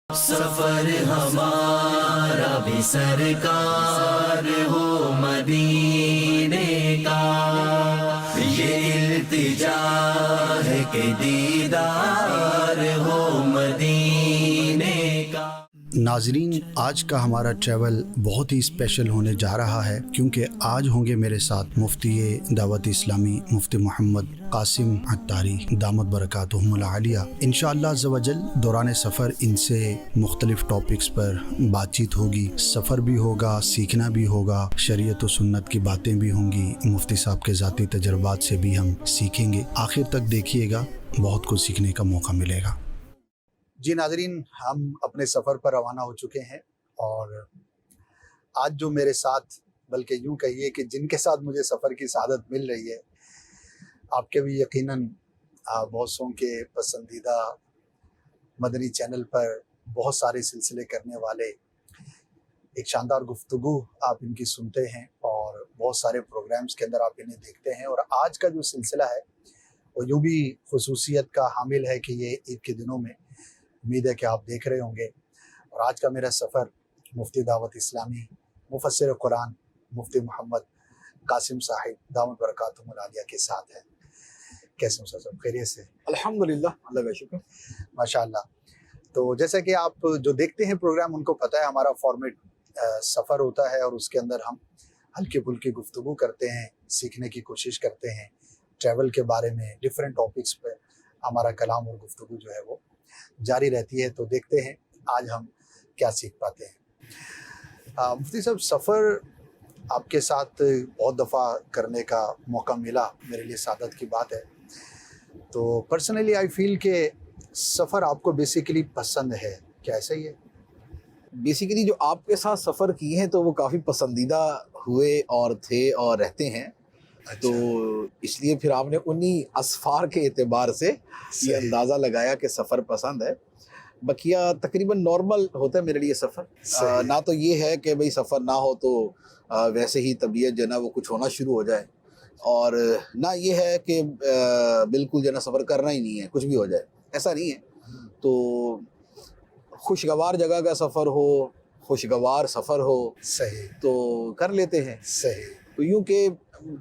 سفر ہمارا بھی سرکار ہو مدینے کا، یہ التجا ہے کہ دیدار ہو مدینے کا۔ ناظرین، آج کا ہمارا ٹریول بہت ہی اسپیشل ہونے جا رہا ہے، کیونکہ آج ہوں گے میرے ساتھ مفتی دعوت اسلامی مفتی محمد قاسم عطاری دامت برکاتہم العالیہ۔ انشاءاللہ عز و جل دوران سفر ان سے مختلف ٹاپکس پر بات چیت ہوگی، سفر بھی ہوگا، سیکھنا بھی ہوگا، شریعت و سنت کی باتیں بھی ہوں گی، مفتی صاحب کے ذاتی تجربات سے بھی ہم سیکھیں گے۔ آخر تک دیکھیے گا، بہت کچھ سیکھنے کا موقع ملے گا۔ جی ناظرین، ہم اپنے سفر پر روانہ ہو چکے ہیں، اور آج جو میرے ساتھ، بلکہ یوں کہیے کہ جن کے ساتھ مجھے سفر کی سعادت مل رہی ہے، آپ کے بھی یقیناً بہت سوں کے پسندیدہ مدنی چینل پر بہت سارے سلسلے کرنے والے، ایک شاندار گفتگو آپ ان کی سنتے ہیں اور بہت سارے پروگرامز کے اندر آپ انہیں دیکھتے ہیں۔ اور آج کا جو سلسلہ ہے وہ یوں بھی خصوصیت کا حامل ہے کہ یہ عید کے دنوں میں امید ہے کہ آپ دیکھ رہے ہوں گے۔ اور آج کا میرا سفر مفتی دعوت اسلامی مفسر قرآن مفتی محمد قاسم صاحب دامت برکاتہم العالیہ کے ساتھ ہے۔ کیسے ہیں صاحب؟ خیریت سے؟ الحمدللہ، اللہ کا شکر۔ ماشاءاللہ۔ تو جیسا کہ آپ جو دیکھتے ہیں پروگرام، ان کو پتہ ہے ہمارا فارمیٹ سفر ہوتا ہے، اور اس کے اندر ہم ہلکی پھلکی گفتگو کرتے ہیں، سیکھنے کی کوشش کرتے ہیں، ٹریول کے بارے میں ڈیفرنٹ ٹاپکس پہ ہمارا کلام اور گفتگو جو ہے وہ جاری رہتی ہے۔ تو دیکھتے ہیں آج ہم کیا سیکھ پاتے ہیں۔ مفتی صاحب، سفر آپ کے ساتھ بہت دفعہ کرنے کا موقع ملا، میرے لیے سعادت کی بات ہے۔ تو پرسنلی آئی فیل کہ سفر آپ کو بیسیکلی پسند ہے، کیا ایسا ہی ہے؟ بیسیکلی جو آپ کے ساتھ سفر کیے ہیں تو وہ کافی پسندیدہ ہوئے اور تھے اور رہتے ہیں۔ تو اس لیے پھر آپ نے انہی اسفار کے اعتبار سے یہ اندازہ لگایا کہ سفر پسند ہے۔ بقیہ تقریباً نارمل ہوتا ہے میرے لیے سفر۔ نہ تو یہ ہے کہ بھئی سفر نہ ہو تو ویسے ہی طبیعت جو ہے نا وہ کچھ ہونا شروع ہو جائے، اور نہ یہ ہے کہ بالکل جو ہے نا سفر کرنا ہی نہیں ہے، کچھ بھی ہو جائے، ایسا نہیں ہے۔ تو خوشگوار جگہ کا سفر ہو، خوشگوار سفر ہو، صحیح، تو کر لیتے ہیں۔ صحیح، تو یوں کہ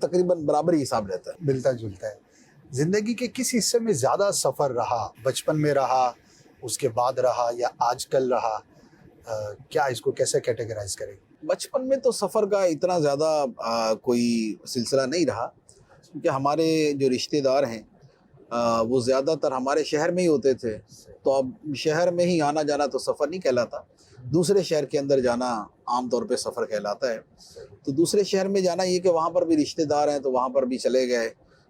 تقریباً برابر ہی حساب رہتا ہے، ملتا جلتا ہے۔ زندگی کے کس حصے میں زیادہ سفر رہا؟ بچپن میں رہا، اس کے بعد رہا، یا آج کل رہا؟ کیا اس کو کیسے کیٹیگرائز کریں؟ بچپن میں تو سفر کا اتنا زیادہ کوئی سلسلہ نہیں رہا، کیونکہ ہمارے جو رشتہ دار ہیں وہ زیادہ تر ہمارے شہر میں ہی ہوتے تھے، تو اب شہر میں ہی آنا جانا تو سفر نہیں کہلاتا، دوسرے شہر کے اندر جانا عام طور پہ سفر کہلاتا ہے۔ تو دوسرے شہر میں جانا یہ کہ وہاں پر بھی رشتہ دار ہیں تو وہاں پر بھی چلے گئے،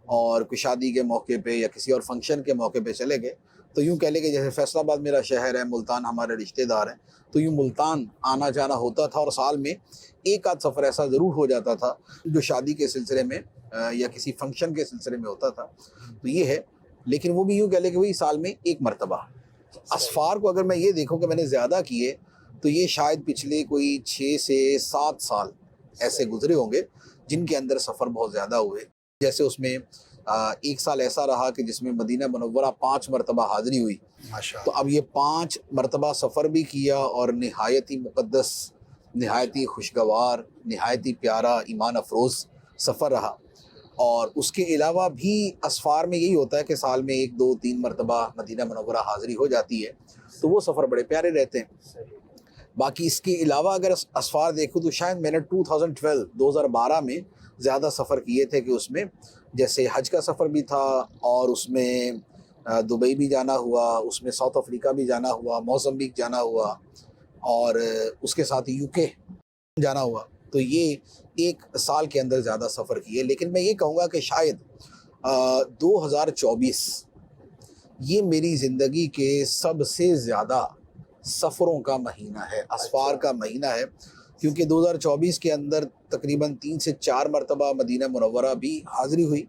اور کوئی شادی کے موقع پہ یا کسی اور فنکشن کے موقع پہ چلے گئے۔ تو یوں کہہ لیں کہ جیسے فیصل آباد میرا شہر ہے، ملتان ہمارے رشتہ دار ہیں، تو یوں ملتان آنا جانا ہوتا تھا، اور سال میں ایک آدھ سفر ایسا ضرور ہو جاتا تھا جو شادی کے سلسلے میں یا کسی فنکشن کے سلسلے میں ہوتا تھا۔ تو یہ ہے، لیکن وہ بھی یوں کہہ لیں کہ وہی سال میں ایک مرتبہ۔ اسفار کو اگر میں یہ دیکھوں کہ میں نے زیادہ کیے تو یہ شاید پچھلے کوئی 6 سے 7 سال ایسے گزرے ہوں گے جن کے اندر سفر بہت زیادہ ہوئے۔ جیسے اس میں ایک سال ایسا رہا کہ جس میں مدینہ منورہ 5 مرتبہ حاضری ہوئی، تو اب یہ 5 مرتبہ سفر بھی کیا، اور نہایت ہی مقدس، نہایت ہی خوشگوار، نہایت ہی پیارا، ایمان افروز سفر رہا۔ اور اس کے علاوہ بھی اسفار میں یہی ہوتا ہے کہ سال میں 1 2 3 مرتبہ مدینہ منورہ حاضری ہو جاتی ہے، تو وہ سفر بڑے پیارے رہتے ہیں۔ باقی اس کے علاوہ اگر اسفار دیکھوں تو شاید میں نے 2012 میں زیادہ سفر کیے تھے، کہ اس میں جیسے حج کا سفر بھی تھا، اور اس میں دبئی بھی جانا ہوا، اس میں ساؤتھ افریقہ بھی جانا ہوا، موزمبیق جانا ہوا، اور اس کے ساتھ UK جانا ہوا۔ تو یہ ایک سال کے اندر زیادہ سفر کیے۔ لیکن میں یہ کہوں گا کہ شاید 2024 یہ میری زندگی کے سب سے زیادہ سفروں کا مہینہ ہے، اسفار کا مہینہ ہے، کیونکہ 2024 کے اندر تقریباً 3 سے 4 مرتبہ مدینہ منورہ بھی حاضری ہوئی،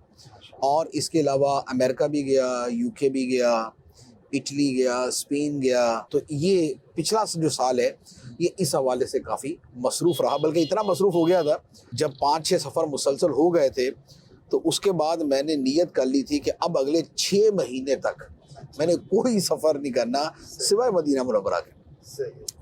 اور اس کے علاوہ امریکہ بھی گیا، UK بھی گیا، اٹلی گیا، اسپین گیا۔ تو یہ پچھلا جو سال ہے یہ اس حوالے سے کافی مصروف رہا، بلکہ اتنا مصروف ہو گیا تھا جب 5-6 سفر مسلسل ہو گئے تھے، تو اس کے بعد میں نے نیت کر لی تھی کہ اب اگلے 6 مہینے تک میں نے کوئی سفر نہیں کرنا سوائے مدینہ منورہ کے۔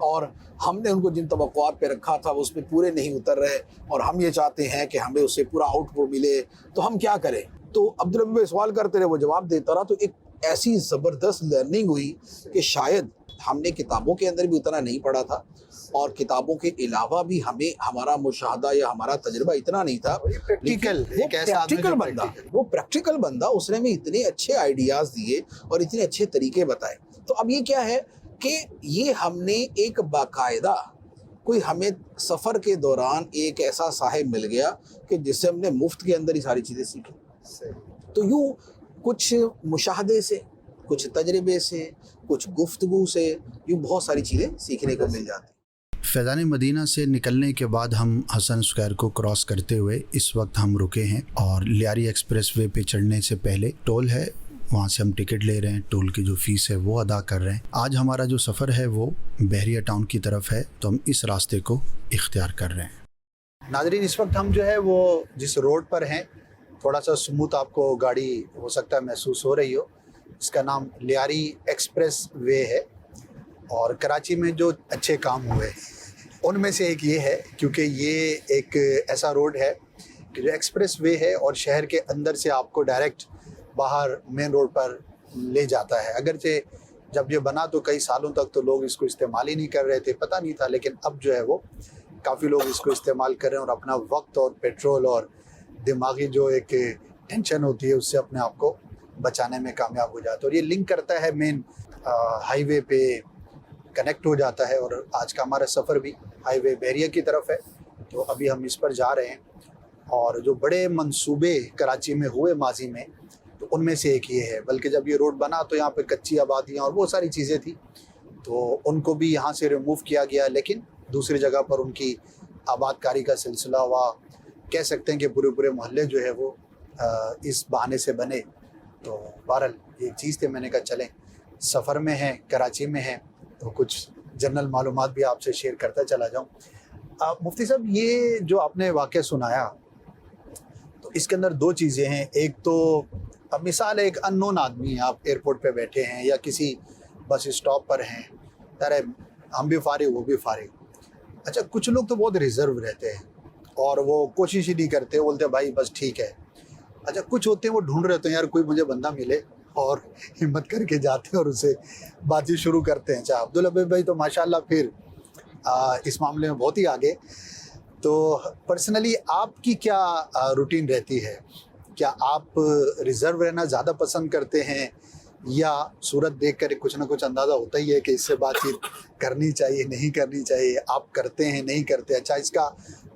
اور ہم نے ان کو جن توقعات پہ رکھا تھا وہ اس پہ پورے نہیں اتر رہے اور ہم یہ چاہتے ہیں کہ ہمیں اس سے پورا آؤٹ پٹ ملے، تو ہم کیا کریں؟ تو عبدالربی بھائی سوال کرتے رہے، وہ جواب دیتا رہا، تو ایک ایسی زبردست لرننگ ہوئی کہ شاید ہم نے کتابوں کے اندر بھی اتنا نہیں پڑھا تھا اور کتابوں کے علاوہ بھی ہمیں ہمارا مشاہدہ یا ہمارا تجربہ اتنا نہیں تھا. وہ پریکٹیکل بندہ اس نے ہمیں اتنے اچھے آئیڈیاز دیے اور اتنے اچھے طریقے بتائے. تو اب یہ کیا ہے کہ یہ ہم نے ایک باقاعدہ کوئی ہمیں سفر کے دوران ایک ایسا صاحب مل گیا کہ جس سے ہم نے مفت کے اندر ہی ساری چیزیں سیکھی. تو یوں کچھ مشاہدے سے، کچھ تجربے سے، کچھ گفتگو سے، یوں بہت ساری چیزیں سیکھنے کو مل جاتی. فیضان مدینہ سے نکلنے کے بعد ہم حسن اسکوائر کو کراس کرتے ہوئے اس وقت ہم رکے ہیں اور لیاری ایکسپریس وے پہ چڑھنے سے پہلے ٹول ہے، وہاں سے ہم ٹکٹ لے رہے ہیں، ٹول کی جو فیس ہے وہ ادا کر رہے ہیں. آج ہمارا جو سفر ہے وہ بحریہ ٹاؤن کی طرف ہے، تو ہم اس راستے کو اختیار کر رہے ہیں. ناظرین، اس وقت ہم جو ہے وہ جس روڈ پر ہیں، تھوڑا سا سموتھ آپ کو گاڑی ہو سکتا ہے محسوس ہو رہی ہو، اس کا نام لیاری ایکسپریس وے ہے. اور کراچی میں جو اچھے کام ہوئے ان میں سے ایک یہ ہے، کیونکہ یہ ایک ایسا روڈ ہے کہ جو ایکسپریس وے ہے اور شہر کے اندر سے آپ کو ڈائریکٹ باہر مین روڈ پر لے جاتا ہے. اگرچہ جب یہ بنا تو کئی سالوں تک تو لوگ اس کو استعمال ہی نہیں کر رہے تھے، پتہ نہیں تھا، لیکن اب جو ہے وہ کافی لوگ اس کو استعمال کر رہے ہیں اور اپنا وقت اور پیٹرول اور دماغی جو ایک ٹینشن ہوتی ہے اس سے اپنے آپ کو بچانے میں کامیاب ہو جاتا ہے. اور یہ لنک کرتا ہے مین ہائی وے پہ کنیکٹ ہو جاتا ہے. اور آج کا ہمارا سفر بھی ہائی وے بحریہ کی طرف ہے، تو ابھی ہم اس پر جا رہے ہیں. اور جو بڑے منصوبے کراچی میں ہوئے ماضی میں، تو ان میں سے ایک یہ ہے. بلکہ جب یہ روڈ بنا تو یہاں پہ کچی آبادیاں اور بہت ساری چیزیں تھیں، تو ان کو بھی یہاں سے ریموو کیا گیا، لیکن دوسری جگہ پر ان کی آباد کاری کا سلسلہ ہوا. کہہ سکتے ہیں کہ پورے محلے جو ہے وہ اس بہانے سے بنے. تو بہرحال یہ چیز تھی، میں نے کہا چلیں، سفر میں ہیں، کراچی میں ہیں، تو کچھ جنرل معلومات بھی آپ سے شیئر کرتا چلا جاؤں. مفتی صاحب، یہ جو آپ نے واقعہ سنایا تو اس کے اندر دو چیزیں ہیں. ایک تو اب مثال ایک ان نون آدمی ہیں، آپ ایئرپورٹ پہ بیٹھے ہیں یا کسی بس اسٹاپ پر ہیں، ارے ہم بھی فارغ وہ بھی فارغ. اچھا، کچھ لوگ تو بہت ریزرو رہتے ہیں اور وہ کوشش ہی نہیں کرتے، بولتے بھائی بس ٹھیک ہے. اچھا، کچھ ہوتے ہیں وہ ڈھونڈ رہتے ہیں یار کوئی مجھے بندہ ملے، اور ہمت کر کے جاتے ہیں اور اسے بات چیت شروع کرتے ہیں. اچھا، عبدالربی بھائی تو ماشاءاللہ پھر اس معاملے میں بہت ہی آگے. تو پرسنلی آپ کی کیا روٹین رہتی ہے؟ کیا آپ ریزرو رہنا زیادہ پسند کرتے ہیں یا صورت دیکھ کر کچھ نہ کچھ اندازہ ہوتا ہی ہے کہ اس سے بات چیت کرنی چاہیے نہیں کرنی چاہیے، آپ کرتے ہیں نہیں کرتے؟ اچھا، اس کا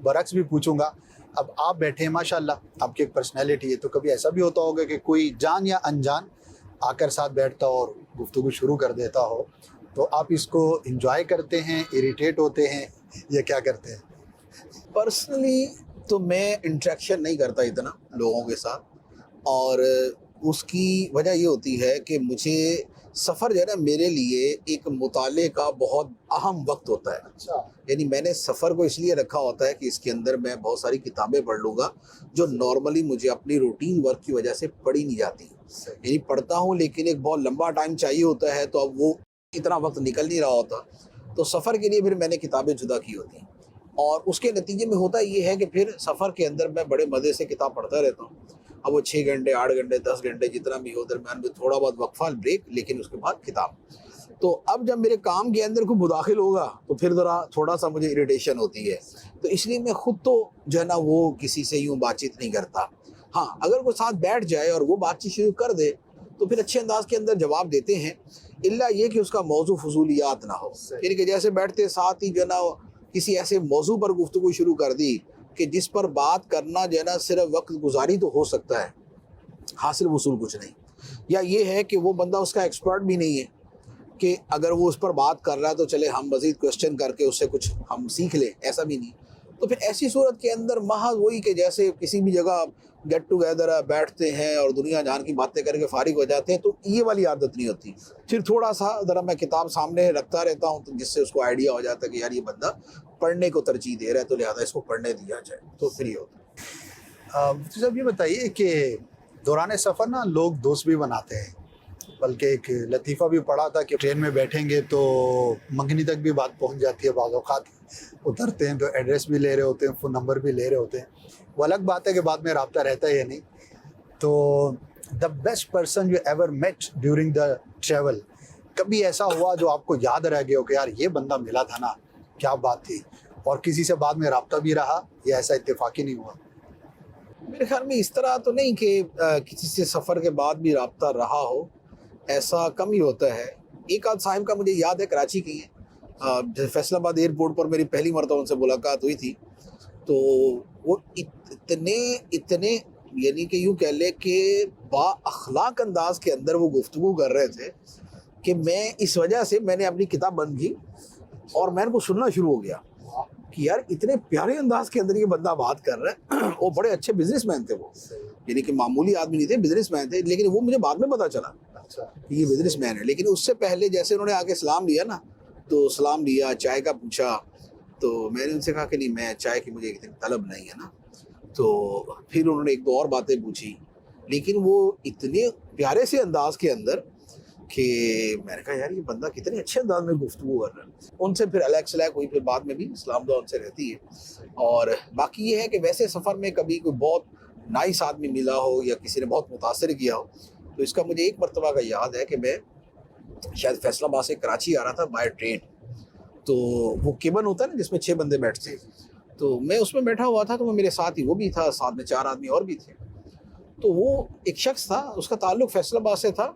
برعکس بھی پوچھوں گا. اب آپ بیٹھے ہیں، ماشاءاللہ آپ کی ایک پرسنالٹی ہے، تو کبھی ایسا بھی ہوتا ہوگا کہ کوئی جان یا انجان آ کر ساتھ بیٹھتا اور گفتگو شروع کر دیتا ہو، تو آپ اس کو انجوائے کرتے ہیں، اریٹیٹ ہوتے ہیں، یا کیا کرتے ہیں؟ پرسنلی تو میں انٹریکشن نہیں کرتا اتنا لوگوں کے ساتھ، اور اس کی وجہ یہ ہوتی ہے کہ مجھے سفر جو ہے نا میرے لیے ایک مطالعے کا بہت اہم وقت ہوتا ہے. اچھا، یعنی میں نے سفر کو اس لیے رکھا ہوتا ہے کہ اس کے اندر میں بہت ساری کتابیں پڑھ لوں گا جو نارملی مجھے اپنی روٹین ورک کی وجہ سے پڑھی نہیں جاتی. یعنی پڑھتا ہوں لیکن ایک بہت لمبا ٹائم چاہیے ہوتا ہے، تو اب وہ اتنا وقت نکل نہیں رہا ہوتا، تو سفر کے لیے پھر میں نے کتابیں جدا کی ہوتی ہیں. اور اس کے نتیجے میں ہوتا یہ ہے کہ پھر سفر کے اندر میں بڑے مزے سے کتاب پڑھتا رہتا ہوں. اب وہ 6 گھنٹے 8 گھنٹے 10 گھنٹے جتنا بھی ہو، درمیان میں تھوڑا بہت وقفہ بریک، لیکن اس کے بعد کتاب. تو اب جب میرے کام کے اندر کوئی مداخل ہوگا تو پھر ذرا تھوڑا سا مجھے اریٹیشن ہوتی ہے. تو اس لیے میں خود تو جو ہے نا وہ کسی سے یوں بات چیت نہیں کرتا. ہاں، اگر کوئی ساتھ بیٹھ جائے اور وہ بات چیت شروع کر دے تو پھر اچھے انداز کے اندر جواب دیتے ہیں، الا یہ کہ اس کا موضوع فضولیات نہ ہو. یعنی کہ جیسے بیٹھتے ساتھ ہی جو ہے نا کسی ایسے موضوع پر گفتگو شروع کر دی کہ جس پر بات کرنا جو ہے نا صرف وقت گزاری تو ہو سکتا ہے، حاصل وصول کچھ نہیں. یا یہ ہے کہ وہ بندہ اس کا ایکسپرٹ بھی نہیں ہے کہ اگر وہ اس پر بات کر رہا ہے تو چلے ہم مزید کوشچن کر کے اس سے کچھ ہم سیکھ لیں، ایسا بھی نہیں. تو پھر ایسی صورت کے اندر محض وہی کہ جیسے کسی بھی جگہ گیٹ ٹوگیدر ہے، بیٹھتے ہیں اور دنیا جہان کی باتیں کر کے فارغ ہو جاتے ہیں، تو یہ والی عادت نہیں ہوتی. پھر تھوڑا سا ذرا میں کتاب سامنے رکھتا رہتا ہوں تو جس سے اس کو آئیڈیا ہو جاتا ہے کہ یار یہ بندہ پڑھنے کو ترجیح دے رہا ہے، تو لہٰذا اس کو پڑھنے دیا جائے، تو پھر یہ ہوتا ہے. مفتی صاحب، یہ بتائیے کہ دوران سفر نا لوگ دوست بھی بناتے ہیں، بلکہ ایک لطیفہ بھی پڑھا تھا کہ ٹرین میں بیٹھیں گے تو منگنی تک بھی بات پہنچ جاتی ہے، بعض اوقات اترتے ہیں تو ایڈریس بھی لے رہے ہوتے ہیں، فون نمبر بھی لے رہے ہوتے ہیں، وہ الگ بات ہے کہ بعد میں رابطہ رہتا ہے یا نہیں. تو the best person you ever met during the travel, کبھی ایسا ہوا جو آپ کو یاد رہ گیا ہو کہ یار یہ بندہ ملا تھا نا، کیا بات تھی، اور کسی سے بعد میں رابطہ بھی رہا یا ایسا اتفاقی نہیں ہوا؟ میرے خیال میں اس طرح تو نہیں کہ کسی سے سفر کے بعد بھی رابطہ رہا ہو، ایسا کم ہی ہوتا ہے. ایک آدھ صاحب کا مجھے یاد ہے، کراچی کی ہیں، جیسے فیصل آباد ایئرپورٹ پر میری پہلی مرتبہ ان سے ملاقات ہوئی تھی. تو وہ اتنے یعنی کہ یوں کہہ لے کہ با اخلاق انداز کے اندر وہ گفتگو کر رہے تھے کہ میں اس وجہ سے میں نے اپنی کتاب بند کی اور میں ان کو سننا شروع ہو گیا کہ یار اتنے پیارے انداز کے اندر یہ بندہ بات کر رہا ہے. وہ بڑے اچھے بزنس مین تھے، وہ یعنی کہ معمولی آدمی نہیں تھے، بزنس مین تھے. لیکن وہ مجھے بعد میں پتا چلا کہ یہ بزنس مین ہے. لیکن اس سے پہلے جیسے انہوں نے آ کے سلام لیا نا، تو سلام لیا، چائے کا پوچھا، تو میں نے ان سے کہا کہ نہیں، میں چائے کی مجھے اتنی طلب نہیں ہے نا. تو پھر انہوں نے ایک دو اور باتیں پوچھی، لیکن وہ اتنے پیارے سے انداز کے اندر کہ میں نے کہا یار یہ بندہ کتنے اچھے انداز میں گفتگو کر رہا ہے. ان سے پھر الیکس لیک ہوئی، پھر بعد میں بھی اسلام دعا ان سے رہتی ہے. اور باقی یہ ہے کہ ویسے سفر میں کبھی کوئی بہت نائس آدمی ملا ہو یا کسی نے بہت متاثر کیا ہو، تو اس کا مجھے ایک مرتبہ کا یاد ہے کہ میں شاید فیصل آباد سے کراچی آ رہا تھا بائی ٹرین. تو وہ کیبن ہوتا ہے نا جس میں 6 بندے بیٹھتے ہیں، تو میں اس میں بیٹھا ہوا تھا. تو وہ میرے ساتھ ہی وہ بھی تھا، ساتھ میں 4 آدمی اور بھی تھے. تو وہ ایک شخص تھا، اس کا تعلق فیصل آباد سے تھا،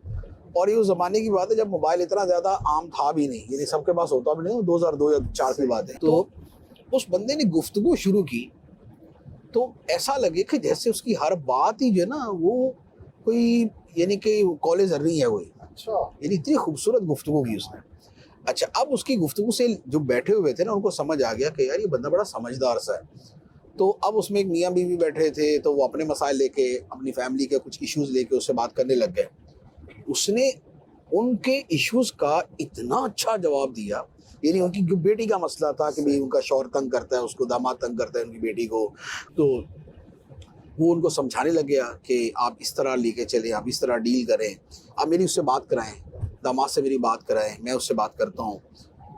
اور یہ اس زمانے کی بات ہے جب موبائل اتنا زیادہ عام تھا بھی نہیں، یعنی سب کے پاس ہوتا بھی نہیں، 2002 یا 4 کی بات ہے. تو اس بندے نے گفتگو شروع کی تو ایسا لگے کہ جیسے اس کی ہر بات ہی جو ہے نا وہ کوئی یعنی کہ کالج ار رہی ہے کوئی، یعنی اتنی خوبصورت گفتگو کی اس نے. اچھا، اب اس کی گفتگو سے جو بیٹھے ہوئے تھے نا ان کو سمجھ آ گیا کہ یار یہ بندہ بڑا سمجھدار سا ہے. تو اب اس میں ایک میاں بیوی بیٹھے تھے، تو وہ اپنے مسائل لے کے، اپنی فیملی کے کچھ ایشوز لے کے اس سے بات کرنے لگ گئے. اس نے ان کے ایشوز کا اتنا اچھا جواب دیا، یعنی ان کی جو بیٹی کا مسئلہ تھا کہ بھئی ان کا شوہر تنگ کرتا ہے اس کو، داماد تنگ کرتا ہے ان کی بیٹی کو، تو وہ ان کو سمجھانے لگ گیا کہ آپ اس طرح لے کے چلیں، آپ اس طرح ڈیل کریں، آپ میری اس سے بات کرائیں، داماد سے میری بات کرائیں، میں اس سے بات کرتا ہوں.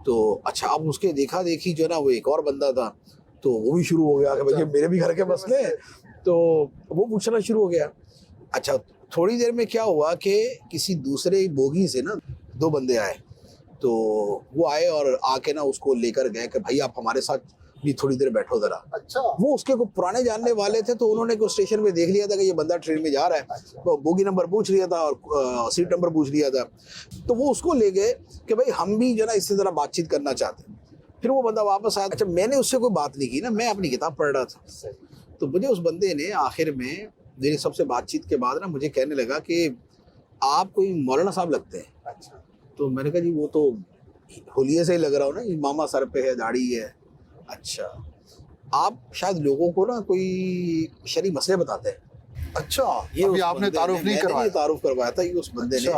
تو اچھا، اب اس کے دیکھا دیکھی جو ہے نا وہ ایک اور بندہ تھا، تو وہ بھی شروع ہو گیا کہ بھئی میرے بھی گھر کے مسئلے ہیں. تو وہ پوچھنا شروع ہو گیا. اچھا، تھوڑی دیر میں کیا ہوا کہ کسی دوسرے بوگی سے نا 2 بندے آئے، تو وہ آئے اور آ کے نا اس کو لے کر گئے کہ بھائی آپ ہمارے ساتھ بھی تھوڑی دیر بیٹھو ذرا. اچھا، وہ اس کے کو پرانے جاننے والے تھے، تو انہوں نے کوئی اسٹیشن پہ دیکھ لیا تھا کہ یہ بندہ ٹرین میں جا رہا ہے، تو بوگی نمبر پوچھ لیا تھا اور سیٹ نمبر پوچھ لیا تھا. تو وہ اس کو لے گئے کہ بھائی ہم بھی جو ہے نا اس سے ذرا بات چیت کرنا چاہتے ہیں. پھر وہ بندہ واپس آیا. اچھا، میں نے اس سے کوئی بات نہیں کی نا، میں اپنی کتاب پڑھ رہا تھا. تو مجھے اس بندے نے آخر میں میری سب سے بات چیت کے بعد نا مجھے کہنے لگا کہ آپ کوئی مولانا صاحب لگتے ہیں. تو میں نے کہا جی وہ تو حلیے سے ہی لگ رہا ہو نا، ماما سر پہ ہے، داڑھی ہے. اچھا، آپ شاید لوگوں کو نا کوئی شرعی مسئلے بتاتے ہیں. اچھا، یہ ابھی آپ نے تعارف نہیں کروایا؟ تعارف کروایا تھا. یہ اس بندے نے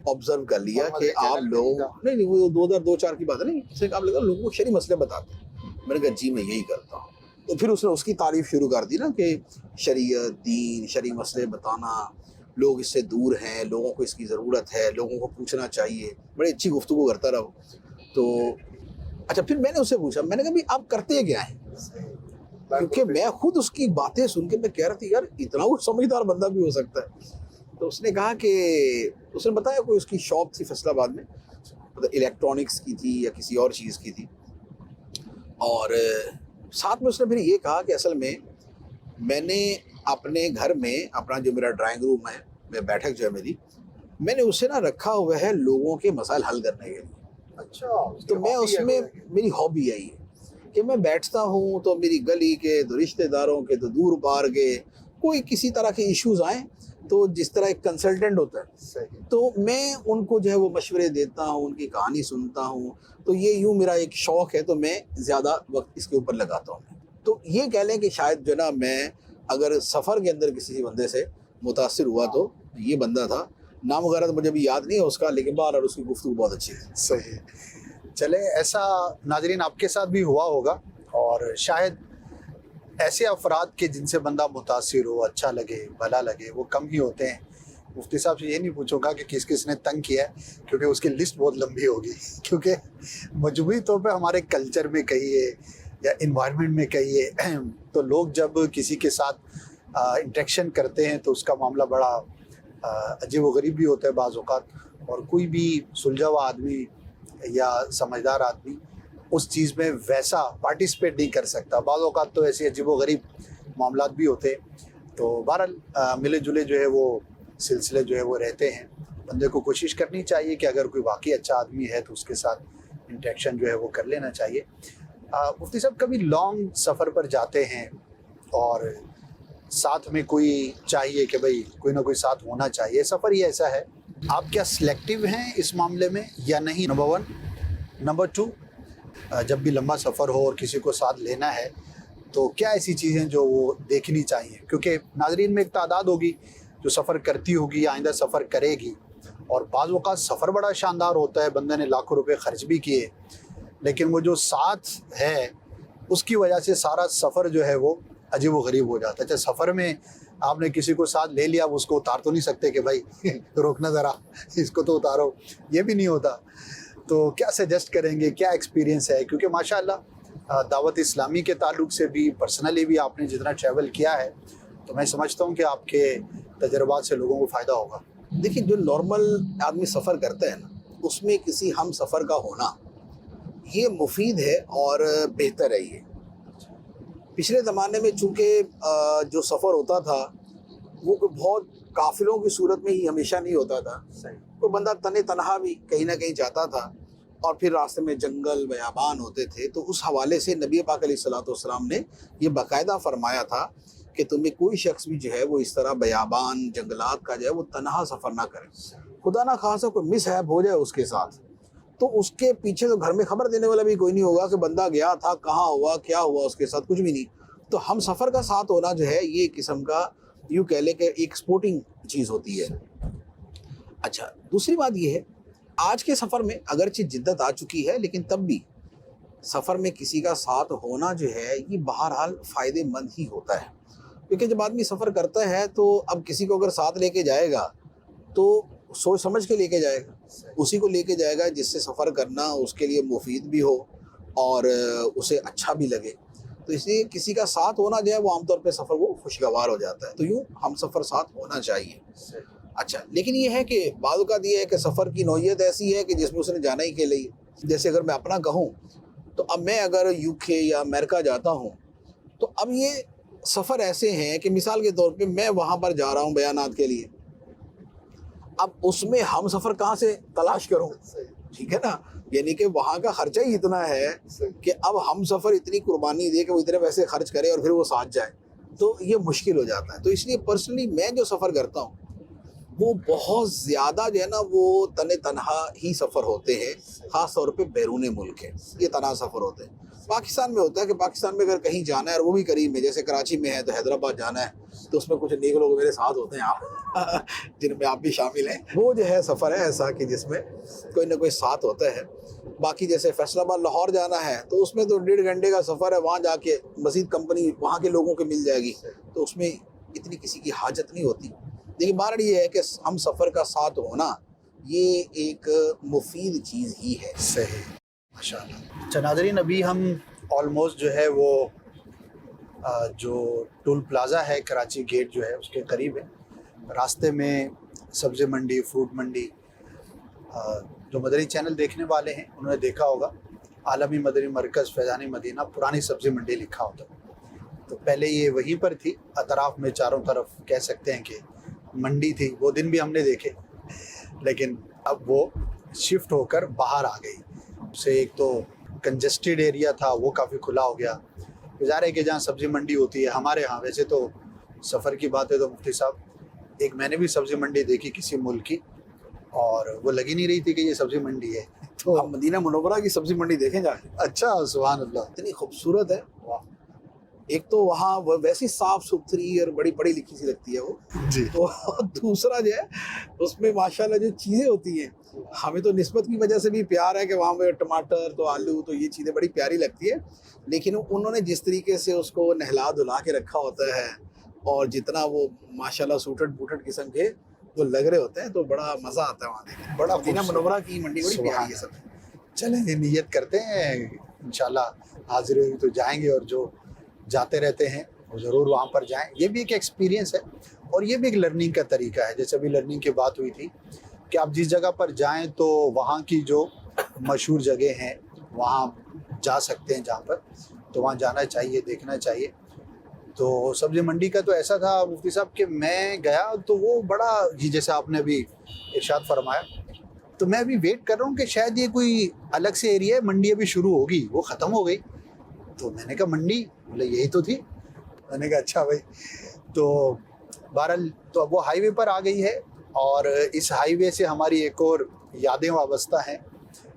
آبزرو کر لیا کہ آپ لوگ نہیں وہ 2002-4 کی بات ہے، نہیں آپ لوگوں کو شرعی مسئلے بتاتے ہیں. میں نے کہا جی میں یہی کرتا ہوں. تو پھر اس نے اس کی تعریف شروع کر دی نا کہ شریعت، دین، شرعی مسئلے بتانا، لوگ اس سے دور ہیں، لوگوں کو اس کی ضرورت ہے، لوگوں کو پوچھنا چاہیے. بڑی اچھی گفتگو کرتا رہا. تو اچھا، پھر میں نے اس سے پوچھا، میں نے کہا بھی آپ کرتے کیا ہیں؟ کیونکہ میں خود اس کی باتیں سن کے میں کہہ رہا تھی یار اتنا وہ سمجھدار بندہ بھی ہو سکتا ہے. تو اس نے کہا کہ اس نے بتایا کوئی اس کی شاپ تھی فیصل آباد میں، مطلب الیکٹرانکس کی تھی یا کسی اور چیز کی تھی. اور ساتھ میں اس نے پھر یہ کہا کہ اصل میں نے اپنے گھر میں اپنا جو میرا ڈرائنگ روم ہے، میں بیٹھک جو ہے میری، میں نے اسے نا رکھا ہوا ہے لوگوں کے مسائل حل کرنے کے لیے. اچھا، تو میں اس میں میری ہابی ہے یہ کہ میں بیٹھتا ہوں تو میری گلی کے، تو رشتہ داروں کے، تو دور پار کے کوئی کسی طرح کے ایشوز آئیں تو جس طرح ایک کنسلٹنٹ ہوتا ہے تو میں ان کو جو ہے وہ مشورے دیتا ہوں، ان کی کہانی سنتا ہوں. تو یہ یوں میرا ایک شوق ہے، تو میں زیادہ وقت اس کے اوپر لگاتا ہوں. تو یہ کہہ لیں کہ شاید جو نا میں اگر سفر کے اندر کسی بندے سے متاثر ہوا تو یہ بندہ تھا. نام وغیرہ تو مجھے بھی یاد نہیں ہے اس کا، لیکن بہرحال اس کی گفتگو بہت اچھی تھی. صحیح. چلے، ایسا ناظرین آپ کے ساتھ بھی ہوا ہوگا، اور شاید ایسے افراد کے جن سے بندہ متاثر ہو، اچھا لگے، بھلا لگے، وہ کم ہی ہوتے ہیں. مفتی صاحب سے یہ نہیں پوچھوں گا کہ کس کس نے تنگ کیا ہے، کیونکہ اس کی لسٹ بہت لمبی ہوگی، کیونکہ مجموعی طور پہ ہمارے کلچر میں کہیے یا انوائرمنٹ میں کہیے تو لوگ جب کسی کے ساتھ انٹریکشن کرتے ہیں تو اس کا معاملہ بڑا عجیب و غریب بھی ہوتا ہے بعض اوقات، اور کوئی بھی سلجھا ہوا آدمی یا سمجھدار آدمی اس چیز میں ویسا پارٹیسپیٹ نہیں کر سکتا. بعض اوقات تو ایسے عجیب و غریب معاملات بھی ہوتے ہیں. تو بہرحال ملے جلے جو ہے وہ سلسلے جو ہے وہ رہتے ہیں. بندے کو کوشش کرنی چاہیے کہ اگر کوئی واقعی اچھا آدمی ہے تو اس کے ساتھ انٹریکشن جو ہے وہ کر لینا چاہیے. مفتی صاحب کبھی لانگ سفر پر جاتے ہیں اور ساتھ میں کوئی چاہیے کہ بھئی کوئی نہ کوئی ساتھ ہونا چاہیے، سفر ہی ایسا ہے، آپ کیا سلیکٹیو ہیں اس معاملے میں یا نہیں؟ نمبر 1. نمبر 2، جب بھی لمبا سفر ہو اور کسی کو ساتھ لینا ہے تو کیا ایسی چیزیں جو وہ دیکھنی چاہیے؟ کیونکہ ناظرین میں ایک تعداد ہوگی جو سفر کرتی ہوگی یا آئندہ سفر کرے گی، اور بعض اوقات سفر بڑا شاندار ہوتا ہے، بندے نے لاکھوں روپے خرچ بھی کیے، لیکن وہ جو ساتھ ہے اس کی وجہ سے سارا سفر جو ہے وہ عجیب و غریب ہو جاتا ہے. اچھا، سفر میں آپ نے کسی کو ساتھ لے لیا، اب اس کو اتار تو نہیں سکتے کہ بھائی روکنا ذرا، اس کو تو اتارو، یہ بھی نہیں ہوتا. تو کیا سجیسٹ کریں گے، کیا ایکسپیرینس ہے؟ کیونکہ ماشاءاللہ دعوت اسلامی کے تعلق سے بھی پرسنلی بھی آپ نے جتنا ٹریول کیا ہے تو میں سمجھتا ہوں کہ آپ کے تجربات سے لوگوں کو فائدہ ہوگا. دیکھیے، جو نارمل آدمی سفر کرتا ہے نا، اس میں کسی ہم سفر کا ہونا یہ مفید ہے اور بہتر ہے. یہ پچھلے زمانے میں چونکہ جو سفر ہوتا تھا وہ بہت قافلوں کی صورت میں ہی ہمیشہ نہیں ہوتا تھا. کوئی بندہ تنہا بھی کہیں نہ کہیں جاتا تھا، اور پھر راستے میں جنگل بیابان ہوتے تھے. تو اس حوالے سے نبی پاک علیہ الصلوۃ والسلام نے یہ باقاعدہ فرمایا تھا کہ تمہیں کوئی شخص بھی جو ہے وہ اس طرح بیابان جنگلات کا جو ہے وہ تنہا سفر نہ کرے. خدا نہ خواستہ کوئی مس ہیپ ہو جائے اس کے ساتھ تو اس کے پیچھے تو گھر میں خبر دینے والا بھی کوئی نہیں ہوگا کہ بندہ گیا تھا، کہاں ہوا، کیا ہوا، اس کے ساتھ کچھ بھی نہیں. تو ہم سفر کا ساتھ ہونا جو ہے یہ قسم کا یوں کہہ لے کہ ایک سپورٹنگ چیز ہوتی ہے. اچھا، دوسری بات یہ ہے، آج کے سفر میں اگرچہ جدت آ چکی ہے لیکن تب بھی سفر میں کسی کا ساتھ ہونا جو ہے یہ بہرحال فائدے مند ہی ہوتا ہے. کیونکہ جب آدمی سفر کرتا ہے تو اب کسی کو اگر ساتھ لے کے جائے گا تو سوچ سمجھ کے لے کے جائے گا، اسی کو لے کے جائے گا جس سے سفر کرنا اس کے لیے مفید بھی ہو اور اسے اچھا بھی لگے. تو اس لیے کسی کا ساتھ ہونا جو ہے وہ عام طور پہ سفر وہ خوشگوار ہو جاتا ہے. تو یوں ہم سفر ساتھ ہونا چاہیے. اچھا، لیکن یہ ہے کہ بعض اوقات یہ ہے کہ سفر کی نوعیت ایسی ہے کہ جس میں اس نے جانا ہی کے لیے. جیسے اگر میں اپنا کہوں تو اب میں اگر UK یا امریکہ جاتا ہوں تو اب یہ سفر ایسے ہیں کہ مثال کے طور پہ میں وہاں پر جا رہا ہوں بیانات کے لیے. اب اس میں ہم سفر کہاں سے تلاش کروں؟ ٹھیک ہے نا، یعنی کہ وہاں کا خرچہ ہی اتنا ہے کہ اب ہم سفر اتنی قربانی دے کہ وہ اتنے پیسے خرچ کرے اور پھر وہ ساتھ جائے تو یہ مشکل ہو جاتا ہے. تو اس لیے پرسنلی میں جو سفر کرتا ہوں وہ بہت زیادہ جو ہے نا وہ تنہا ہی سفر ہوتے ہیں، خاص طور پہ بیرون ملک ہے یہ تنہا سفر ہوتے ہیں. پاکستان میں ہوتا ہے کہ پاکستان میں اگر کہیں جانا ہے اور وہ بھی قریب میں، جیسے کراچی میں ہے تو حیدرآباد جانا ہے تو اس میں کچھ نیک لوگ میرے ساتھ ہوتے ہیں آپ جن میں آپ بھی شامل ہیں. وہ جو ہے سفر ہے ایسا کہ جس میں کوئی نہ کوئی ساتھ ہوتا ہے. باقی جیسے فیصل آباد لاہور جانا ہے تو اس میں تو 1.5 گھنٹے کا سفر ہے، وہاں جا کے مزید کمپنی وہاں کے لوگوں کے مل جائے گی تو اس میں اتنی کسی کی حاجت نہیں ہوتی. لیکن بہرحال یہ ہے کہ ہم سفر کا ساتھ ہونا یہ ایک مفید چیز ہی ہے. صحیح، ماشاءاللہ. اچھا ناظرین، ابھی ہم آلموسٹ جو ہے وہ جو ٹول پلازا ہے کراچی گیٹ جو ہے اس کے قریب ہے. راستے میں سبزی منڈی، فروٹ منڈی، جو مدنی چینل دیکھنے والے ہیں انہوں نے دیکھا ہوگا عالمی مدنی مرکز فیضان مدینہ پرانی سبزی منڈی لکھا ہوتا. تو پہلے یہ وہیں پر تھی، اطراف میں چاروں طرف کہہ سکتے ہیں کہ منڈی تھی. وہ دن بھی ہم نے دیکھے، لیکن اب وہ شفٹ ہو کر باہر آ گئی. اسے ایک تو کنجسٹڈ ایریا تھا وہ کافی کھلا ہو گیا. ظاہر ہے کہ جہاں سبزی منڈی ہوتی ہے ہمارے ہاں، ویسے تو سفر کی بات ہے تو مفتی صاحب ایک میں نے بھی سبزی منڈی دیکھی کسی ملک کی اور وہ لگی نہیں رہی تھی کہ یہ سبزی منڈی ہے. تو آپ مدینہ منورہ کی سبزی منڈی دیکھیں جا کے. اچھا، سبحان اللہ، اتنی خوبصورت ہے. ایک تو وہاں ویسی صاف ستھری اور بڑی پڑھی لکھی سی لگتی ہے وہ جی. تو دوسرا جو ہے اس میں ماشاءاللہ جو چیزیں ہوتی ہیں ہمیں تو نسبت کی وجہ سے بھی پیار ہے کہ وہاں پہ ٹماٹر تو آلو تو یہ چیزیں بڑی پیاری لگتی ہے. لیکن انہوں نے جس طریقے سے اس کو نہلا دھلا کے رکھا ہوتا ہے اور جتنا وہ ماشاءاللہ سوٹڈ بوٹڈ قسم کے وہ لگ رہے ہوتے ہیں تو بڑا مزہ آتا ہے وہاں دیکھنے. بڑا مدینہ منورہ کی منڈی بڑی پیاری ہے سب. چلیں نیت کرتے ہیں انشاءاللہ حاضر ہوئی تو جائیں گے، اور جو جاتے رہتے ہیں وہ ضرور وہاں پر جائیں. یہ بھی ایک ایکسپیرینس ہے اور یہ بھی ایک لرننگ کا طریقہ ہے. جیسے ابھی لرننگ کی بات ہوئی تھی کہ آپ جس جگہ پر جائیں تو وہاں کی جو مشہور جگہ ہیں وہاں جا سکتے ہیں، جہاں پر تو وہاں جانا چاہیے، دیکھنا چاہیے. تو سبزی منڈی کا تو ایسا تھا مفتی صاحب کہ میں گیا تو وہ بڑا جیسے آپ نے ابھی ارشاد فرمایا، تو میں ابھی ویٹ کر رہا ہوں کہ شاید یہ کوئی الگ سے ایریا ہے، منڈی ابھی شروع ہوگی، وہ ختم ہو گئی. تو میں نے کہا منڈی، بولے یہی تو تھی. میں نے کہا اچھا بھائی. تو بہرحال تو اب وہ ہائی وے پر آ گئی ہے، اور اس ہائی وے سے ہماری ایک اور یادیں وابستہ ہیں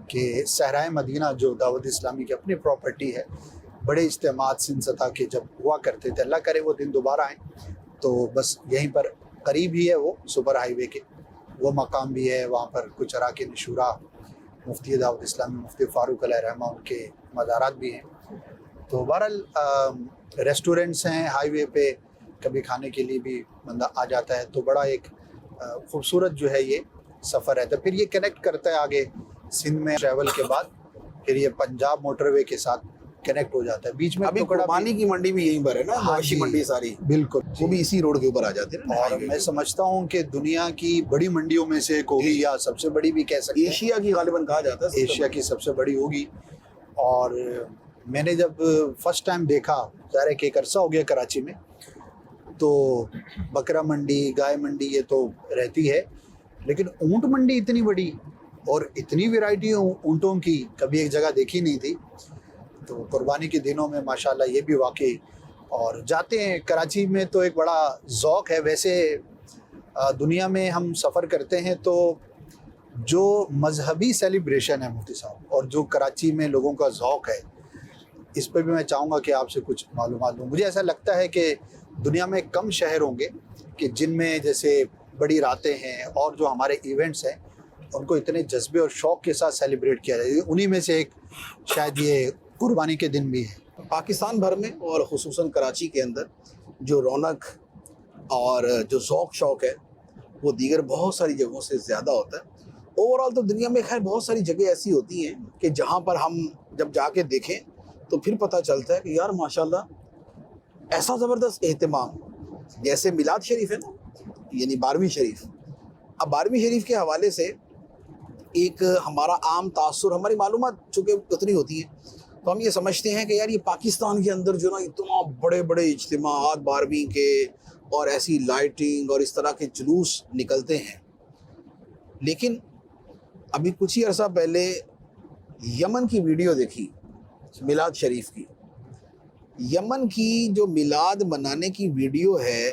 کہ صحرائے مدینہ جو دعوت اسلامی کی اپنی پراپرٹی ہے، بڑے اجتماعات سندھ سطح کے جب ہوا کرتے تھے، اللہ کرے وہ دن دوبارہ آئیں. تو بس یہیں پر قریب ہی ہے وہ سپر ہائی وے کے، وہ مقام بھی ہے. وہاں پر کچھ اراکین شورا، مفتی دعوت اسلامی مفتی فاروق علیہ رحمہ، ان کے مزارات بھی ہیں. تو بہرحال ریسٹورنٹس ہیں ہائی وے پہ، کبھی کھانے کے لیے بھی بندہ آ جاتا ہے. تو بڑا ایک خوبصورت جو ہے یہ سفر رہتا ہے. پھر یہ کنیکٹ کرتا ہے آگے سندھ میں ٹریول کے بعد، پھر یہ پنجاب موٹر وے کے ساتھ کنیکٹ ہو جاتا ہے. بیچ میں ابھی قربانی کی منڈی بھی یہیں پر ہے نا، مواشی منڈی ساری بالکل وہ بھی اسی روڈ کے اوپر آ جاتے ہیں. اور میں سمجھتا ہوں کہ دنیا کی بڑی منڈیوں میں سے ایک ہوگی، یا سب سے بڑی بھی کہہ سکتے ہیں، ایشیا کی غالباً کہا جاتا ہے، ایشیا کی سب سے بڑی ہوگی. اور میں نے جب فرسٹ ٹائم دیکھا، ظاہر ہے کہ ایک عرصہ ہو گیا کراچی میں، تو بکرا منڈی، گائے منڈی یہ تو رہتی ہے، لیکن اونٹ منڈی اتنی بڑی اور اتنی ویرائٹی اونٹوں کی کبھی ایک جگہ دیکھی نہیں تھی. تو قربانی کے دنوں میں ماشاءاللہ یہ بھی واقعی، اور جاتے ہیں کراچی میں تو ایک بڑا ذوق ہے. ویسے دنیا میں ہم سفر کرتے ہیں تو جو مذہبی سیلیبریشن ہے مفتی صاحب، اور جو کراچی میں لوگوں کا ذوق ہے، اس پہ بھی میں چاہوں گا کہ آپ سے کچھ معلومات لوں. مجھے ایسا لگتا ہے کہ دنیا میں کم شہر ہوں گے کہ جن میں جیسے بڑی راتیں ہیں اور جو ہمارے ایونٹس ہیں ان کو اتنے جذبے اور شوق کے ساتھ سیلیبریٹ کیا جائے. انہی میں سے ایک شاید یہ قربانی کے دن بھی ہے. پاکستان بھر میں اور خصوصاً کراچی کے اندر جو رونق اور جو ذوق شوق ہے وہ دیگر بہت ساری جگہوں سے زیادہ ہوتا ہے. اوور آل تو دنیا میں خیر بہت ساری جگہ ایسی ہوتی ہیں کہ جہاں پر ہم جب جا کے دیکھیں تو پھر پتہ چلتا ہے کہ یار ماشاءاللہ ایسا زبردست اہتمام. جیسے میلاد شریف ہے نا، یعنی 12ویں شریف. اب 12ویں شریف کے حوالے سے ایک ہمارا عام تاثر، ہماری معلومات چونکہ اتنی ہوتی ہیں تو ہم یہ سمجھتے ہیں کہ یار یہ پاکستان کے اندر جو نا اتنا بڑے بڑے اجتماعات 12ویں کے اور ایسی لائٹنگ اور اس طرح کے جلوس نکلتے ہیں. لیکن ابھی کچھ ہی عرصہ پہلے یمن کی ویڈیو دیکھی میلاد شریف کی. یمن کی جو میلاد منانے کی ویڈیو ہے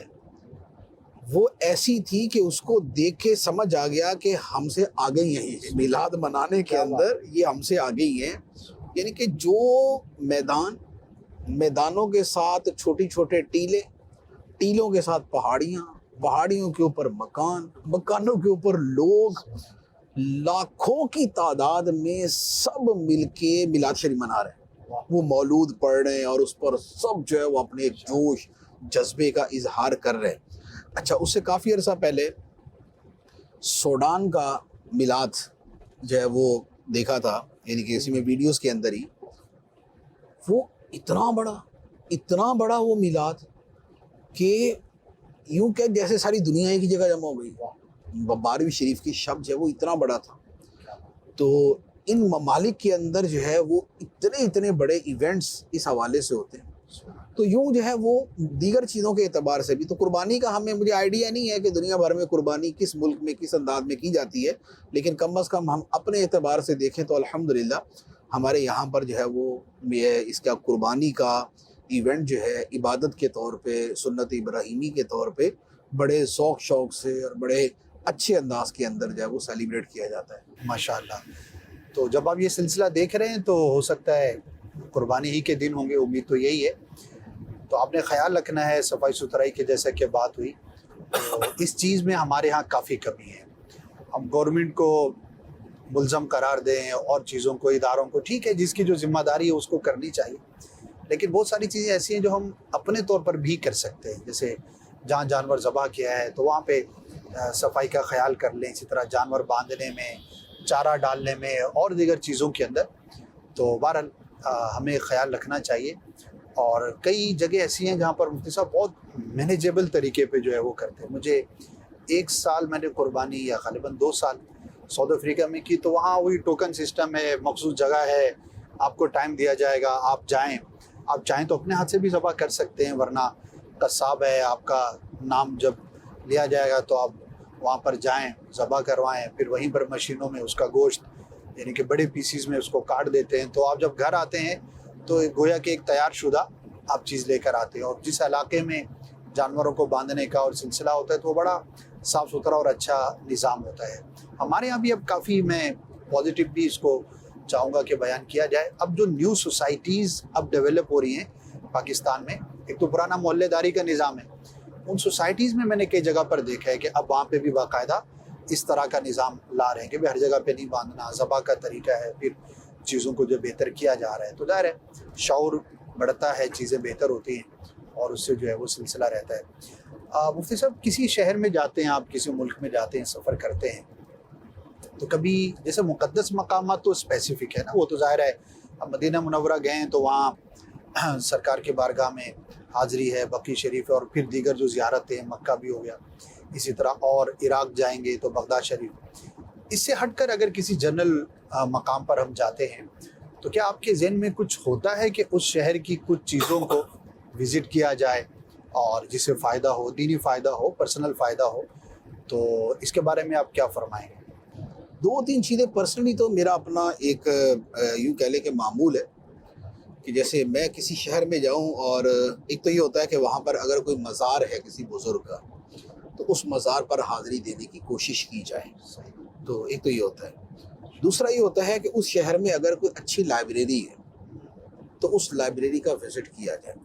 وہ ایسی تھی کہ اس کو دیکھ کے سمجھ آ گیا کہ ہم سے آگے ہی ہیں میلاد منانے کے اندر، یہ ہم سے آگے ہی ہیں. یعنی کہ جو میدانوں کے ساتھ چھوٹی چھوٹے ٹیلے، ٹیلوں کے ساتھ پہاڑیاں، پہاڑیوں کے اوپر مکان، مکانوں کے اوپر لوگ، لاکھوں کی تعداد میں سب مل کے میلاد شریف منا رہے ہیں. وہ مولود پڑھ رہے ہیں اور اس پر سب جو ہے وہ اپنے جوش جذبے کا اظہار کر رہے ہیں. اچھا، اس سے کافی عرصہ پہلے سوڈان کا میلاد جو ہے وہ دیکھا تھا، یعنی کہ اسی میں ویڈیوز کے اندر ہی. وہ اتنا بڑا وہ میلاد کہ یوں کہ جیسے ساری دنیا ایک ہی جگہ جمع ہو گئی. 12ویں شریف کی شب جو ہے وہ اتنا بڑا تھا. تو ان ممالک کے اندر جو ہے وہ اتنے بڑے ایونٹس اس حوالے سے ہوتے ہیں. تو یوں جو ہے وہ دیگر چیزوں کے اعتبار سے بھی، تو قربانی کا مجھے آئیڈیا نہیں ہے کہ دنیا بھر میں قربانی کس ملک میں کس انداز میں کی جاتی ہے، لیکن کم از کم ہم اپنے اعتبار سے دیکھیں تو الحمدللہ ہمارے یہاں پر جو ہے وہ اس کا قربانی کا ایونٹ جو ہے عبادت کے طور پہ، سنت ابراہیمی کے طور پہ بڑے ذوق شوق سے اور بڑے اچھے انداز کے اندر جو ہے وہ سیلیبریٹ کیا جاتا ہے. ماشاءاللہ. تو جب آپ یہ سلسلہ دیکھ رہے ہیں تو ہو سکتا ہے قربانی ہی کے دن ہوں گے، امید تو یہی ہے. تو آپ نے خیال رکھنا ہے صفائی ستھرائی کی، جیسا کہ بات ہوئی، تو اس چیز میں ہمارے ہاں کافی کمی ہے. ہم گورنمنٹ کو ملزم قرار دیں اور چیزوں کو، اداروں کو، ٹھیک ہے جس کی جو ذمہ داری ہے اس کو کرنی چاہیے، لیکن بہت ساری چیزیں ایسی ہیں جو ہم اپنے طور پر بھی کر سکتے ہیں. جیسے جہاں جانور ذبح کیا ہے تو وہاں پہ صفائی کا خیال کر لیں، اسی طرح جانور باندھنے میں، چارہ ڈالنے میں اور دیگر چیزوں کے اندر. تو بہرحال ہمیں خیال رکھنا چاہیے. اور کئی جگہ ایسی ہیں جہاں پر مفتی صاحب بہت مینیجیبل طریقے پہ جو ہے وہ کرتے ہیں. مجھے 1 سال میں نے قربانی یا غالباً 2 سال ساؤتھ افریقہ میں کی، تو وہاں وہی ٹوکن سسٹم ہے، مخصوص جگہ ہے، آپ کو ٹائم دیا جائے گا، آپ جائیں. آپ چاہیں تو اپنے ہاتھ سے بھی ذبح کر سکتے ہیں، ورنہ قصاب ہے، آپ کا نام جب لیا جائے گا تو آپ وہاں پر جائیں، ذبح کروائیں، پھر وہیں پر مشینوں میں اس کا گوشت یعنی کہ بڑے پیسز میں اس کو کاٹ دیتے ہیں. تو آپ جب گھر آتے ہیں تو گویا کہ ایک تیار شدہ آپ چیز لے کر آتے ہیں. اور جس علاقے میں جانوروں کو باندھنے کا اور سلسلہ ہوتا ہے تو وہ بڑا صاف ستھرا اور اچھا نظام ہوتا ہے. ہمارے یہاں بھی اب کافی، میں پازیٹیو بھی اس کو چاہوں گا کہ بیان کیا جائے. اب جو نیو سوسائٹیز اب ڈیولپ ہو رہی ہیں پاکستان میں، ایک تو پرانا محلے داری کا نظام ہے، ان سوسائٹیز میں نے کئی جگہ پر دیکھا ہے کہ اب وہاں پہ بھی باقاعدہ اس طرح کا نظام لا رہے ہیں کہ ہر جگہ پہ نہیں باندھنا، ذبح کا طریقہ ہے، پھر چیزوں کو جو بہتر کیا جا رہا ہے. تو ظاہر ہے شعور بڑھتا ہے، چیزیں بہتر ہوتی ہیں اور اس سے جو ہے وہ سلسلہ رہتا ہے. مفتی صاحب کسی شہر میں جاتے ہیں، آپ کسی ملک میں جاتے ہیں، سفر کرتے ہیں، تو کبھی جیسے مقدس مقامات تو اسپیسیفک ہے نا، وہ تو ظاہر ہے. اب مدینہ منورہ گئے ہیں تو وہاں سرکار کے بارگاہ میں حاضری ہے، بقی شریف ہے، اور پھر دیگر جو زیارتیں ہیں، مکہ بھی ہو گیا. اسی طرح اور عراق جائیں گے تو بغداد شریف. اس سے ہٹ کر اگر کسی جنرل مقام پر ہم جاتے ہیں تو کیا آپ کے ذہن میں کچھ ہوتا ہے کہ اس شہر کی کچھ چیزوں کو وزٹ کیا جائے اور جس سے فائدہ ہو، دینی فائدہ ہو، پرسنل فائدہ ہو؟ تو اس کے بارے میں آپ کیا فرمائیں گے؟ 2-3 چیزیں پرسنلی تو میرا اپنا ایک یوں کہہ لے کہ معمول ہے کہ جیسے میں کسی شہر میں جاؤں، اور ایک تو یہ ہوتا ہے کہ وہاں پر اگر کوئی مزار ہے کسی بزرگ کا تو اس مزار پر حاضری دینے کی کوشش کی جائے. تو ایک تو یہ ہوتا ہے. دوسرا یہ ہوتا ہے کہ اس شہر میں اگر کوئی اچھی لائبریری ہے تو اس لائبریری کا وزٹ کیا جائے.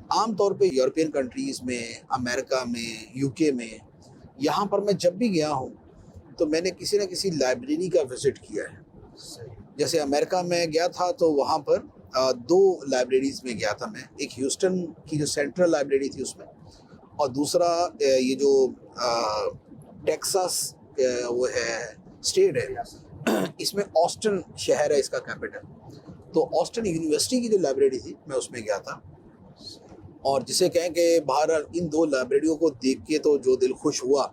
عام طور پہ یورپین کنٹریز میں، امریکہ میں، UK میں، یہاں پر میں جب بھی گیا ہوں تو میں نے کسی نہ کسی لائبریری کا وزٹ کیا ہے. جیسے امریکہ میں گیا تھا تو وہاں پر 2 لائبریریز میں گیا تھا میں. ایک ہیوسٹن کی جو سینٹرل لائبریری تھی اس میں، اور دوسرا یہ جو ٹیکساس وہ ہے اسٹیٹ ہے، اس میں آسٹن شہر ہے اس کا کیپٹل. تو آسٹن یونیورسٹی کی جو لائبریری تھی میں اس میں گیا تھا. اور جسے کہیں کہ بہرحال ان 2 لائبریریوں کو دیکھ کے تو جو دل خوش ہوا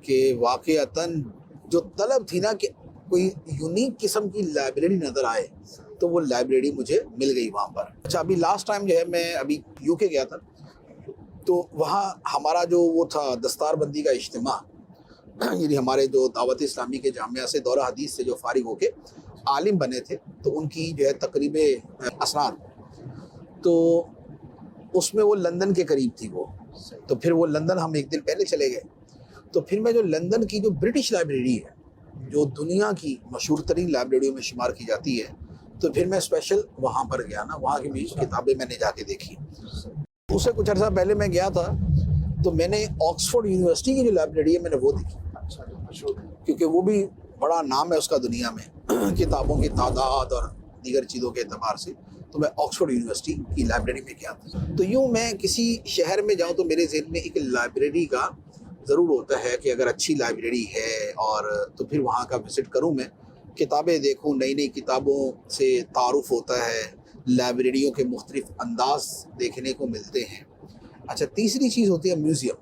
کہ واقعتاً جو طلب تھی نا کہ کوئی یونیک قسم کی لائبریری نظر آئے، تو وہ لائبریری مجھے مل گئی وہاں پر. اچھا، ابھی لاسٹ ٹائم جو ہے میں ابھی UK گیا تھا، تو وہاں ہمارا جو وہ تھا دستار بندی کا اجتماع، یعنی ہمارے جو دعوت اسلامی کے جامعہ سے دورہ حدیث سے جو فارغ ہو کے عالم بنے تھے، تو ان کی جو ہے تقریب اسناد، تو اس میں وہ لندن کے قریب تھی وہ. تو پھر وہ لندن ہم ایک دن پہلے چلے گئے. تو پھر میں جو لندن کی جو برٹش لائبریری ہے، جو دنیا کی مشہور ترین لائبریریوں میں شمار کی جاتی ہے، تو پھر میں اسپیشل وہاں پر گیا نا، وہاں کی بھی کتابیں میں نے جا کے دیکھی. اس سے کچھ عرصہ پہلے میں گیا تھا تو میں نے آکسفورڈ یونیورسٹی کی جو لائبریری ہے میں نے وہ دیکھی، کیونکہ وہ بھی بڑا نام ہے اس کا دنیا میں کتابوں کی تعداد اور دیگر چیزوں کے اعتبار سے. تو میں آکسفورڈ یونیورسٹی کی لائبریری میں گیا تھا. تو یوں میں کسی شہر میں جاؤں تو میرے ذہن میں ایک لائبریری کا ضرور ہوتا ہے کہ اگر اچھی لائبریری ہے اور تو پھر وہاں کا وزٹ کروں، میں کتابیں دیکھوں، نئی نئی کتابوں سے تعارف ہوتا ہے، لائبریریوں کے مختلف انداز دیکھنے کو ملتے ہیں. اچھا، تیسری چیز ہوتی ہے میوزیم.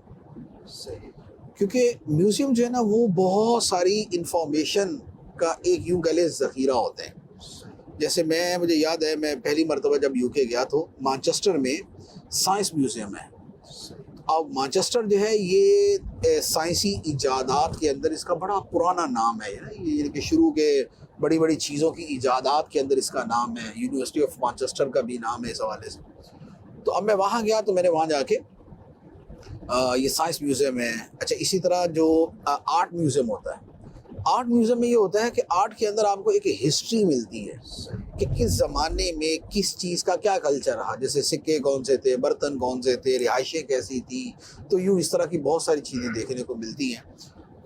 کیونکہ میوزیم جو ہے نا وہ بہت ساری انفارمیشن کا ایک یوں گلے ذخیرہ ہوتے ہیں. جیسے مجھے یاد ہے میں پہلی مرتبہ جب UK گیا تو مانچسٹر میں سائنس میوزیم ہے. اب مانچسٹر جو ہے یہ سائنسی ایجادات کے اندر اس کا بڑا پرانا نام ہے، یہ کہ شروع کے بڑی بڑی چیزوں کی ایجادات کے اندر اس کا نام ہے. یونیورسٹی آف مانچسٹر کا بھی نام ہے اس حوالے سے. تو اب میں وہاں گیا تو میں نے وہاں جا کے یہ سائنس میوزیم ہے. اچھا، اسی طرح جو آرٹ میوزیم ہوتا ہے، آرٹ میوزیم میں یہ ہوتا ہے کہ آرٹ کے اندر آپ کو ایک ہسٹری ملتی ہے کہ کس زمانے میں کس چیز کا کیا کلچر رہا، جیسے سکے کون سے تھے، برتن کون سے تھے، رہائشیں کیسی تھی. تو یوں اس طرح کی بہت ساری چیزیں دیکھنے کو ملتی ہیں.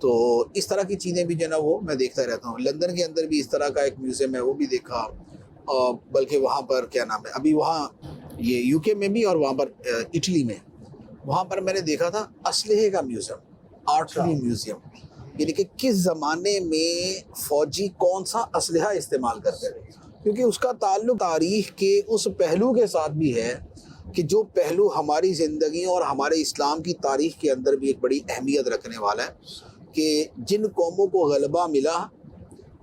تو اس طرح کی چیزیں بھی جو ہے نا وہ میں دیکھتا رہتا ہوں. لندن کے اندر بھی اس طرح کا ایک میوزیم ہے، وہ بھی دیکھا. بلکہ وہاں پر کیا نام ہے، ابھی وہاں یہ UK میں بھی اور وہاں پر اٹلی میں، وہاں پر میں نے دیکھا تھا اسلحے کا میوزیم، آرٹری میوزیم، یعنی کہ کس زمانے میں فوجی کون سا اسلحہ استعمال کرتے تھے، کیونکہ اس کا تعلق تاریخ کے اس پہلو کے ساتھ بھی ہے کہ جو پہلو ہماری زندگی اور ہمارے اسلام کی تاریخ کے اندر بھی ایک بڑی اہمیت رکھنے والا ہے کہ جن قوموں کو غلبہ ملا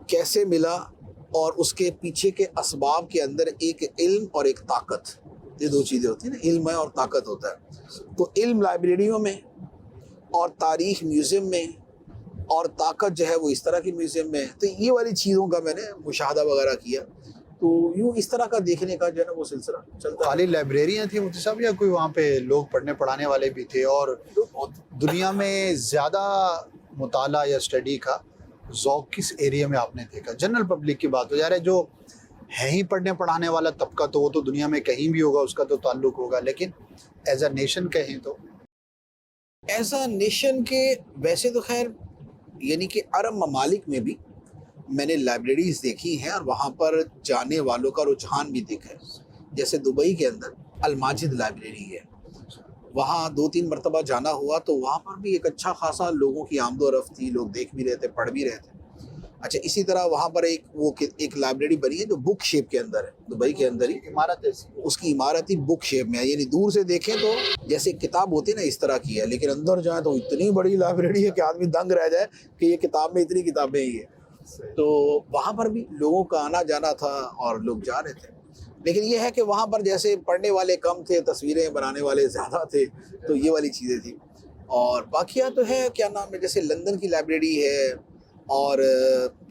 کیسے ملا، اور اس کے پیچھے کے اسباب کے اندر ایک علم اور ایک طاقت، یہ دو چیزیں ہوتی ہیں نا، علم ہے اور طاقت ہوتا ہے۔ تو علم لائبریریوں میں اور تاریخ میوزیم میں اور طاقت جو ہے وہ اس طرح کی میوزیم میں، تو یہ والی چیزوں کا میں نے مشاہدہ وغیرہ کیا، تو یوں اس طرح کا دیکھنے کا جو ہے نا وہ سلسلہ چلتا ہے۔ خالی لائبریریاں تھیں مفتی صاحب یا کوئی وہاں پہ لوگ پڑھنے پڑھانے والے بھی تھے؟ اور دنیا میں زیادہ مطالعہ یا اسٹڈی کا ذوق کس ایریا میں آپ نے دیکھا؟ جنرل پبلک کی بات ہو جا رہا ہے، جو ہے ہی پڑھنے پڑھانے والا طبقہ تو وہ تو دنیا میں کہیں بھی ہوگا، اس کا تو تعلق ہوگا، لیکن ایز اے نیشن کہیں تو ایز اے نیشن کے ویسے تو خیر یعنی کہ عرب ممالک میں بھی میں نے لائبریریز دیکھی ہیں اور وہاں پر جانے والوں کا رجحان بھی دیکھا ہے۔ جیسے دبئی کے اندر الماجد لائبریری ہے، وہاں 2-3 مرتبہ جانا ہوا تو وہاں پر بھی ایک اچھا خاصا لوگوں کی آمد و رفت تھی، لوگ دیکھ بھی رہے تھے، پڑھ بھی رہے تھے۔ اچھا، اسی طرح وہاں پر ایک لائبریری بنی ہے جو بک شیپ کے اندر ہے، دبئی کے اندر ہی عمارت ایسی اس کی عمارت ہی بک شیپ میں ہے، یعنی دور سے دیکھیں تو جیسے کتاب ہوتی ہے نا اس طرح کی ہے، لیکن اندر جائیں تو اتنی بڑی لائبریری ہے کہ آدمی دنگ رہ جائے کہ یہ کتاب میں اتنی کتابیں ہی ہیں۔ تو وہاں پر بھی لوگوں کا آنا جانا تھا اور لوگ جا رہے تھے، لیکن یہ ہے کہ وہاں پر جیسے پڑھنے والے کم تھے، تصویریں بنانے والے زیادہ تھے، تو یہ والی چیزیں تھیں۔ اور باقیہ تو ہے کیا نام ہے، جیسے لندن کی لائبریری ہے اور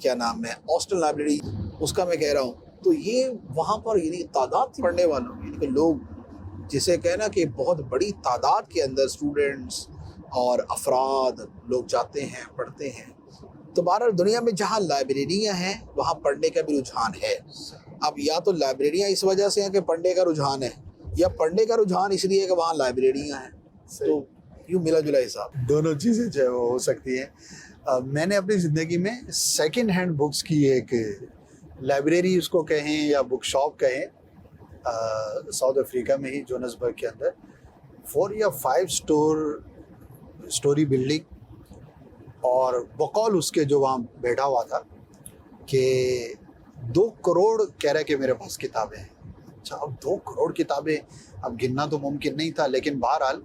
کیا نام ہے آسٹن لائبریری، اس کا میں کہہ رہا ہوں، تو یہ وہاں پر یعنی تعداد تھی پڑھنے والوں کی، یعنی کہ لوگ جسے کہنا کہ بہت بڑی تعداد کے اندر اسٹوڈنٹس اور افراد لوگ جاتے ہیں پڑھتے ہیں۔ تو بہرحال دنیا میں جہاں لائبریریاں ہیں وہاں پڑھنے کا بھی رجحان ہے۔ اب یا تو لائبریریاں اس وجہ سے ہیں کہ پڑھنے کا رجحان ہے، یا پڑھنے کا رجحان اس لیے کہ وہاں لائبریریاں ہیں، تو یوں ملا جلا حساب۔ دونوں چیزیں جو ہے وہ ہو سکتی ہیں۔ میں نے اپنی زندگی میں سیکنڈ ہینڈ بکس کی ایک لائبریری اس کو کہیں یا بک شاپ کہیں، ساؤتھ افریقہ میں ہی جونسبرگ کے اندر 4 یا 5 اسٹوری بلڈنگ، اور بقول اس کے جو وہاں بیٹھا ہوا تھا کہ 2 کروڑ کہہ رہا کہ میرے پاس کتابیں ہیں۔ اچھا، اب 2 کروڑ کتابیں اب گننا تو ممکن نہیں تھا، لیکن بہرحال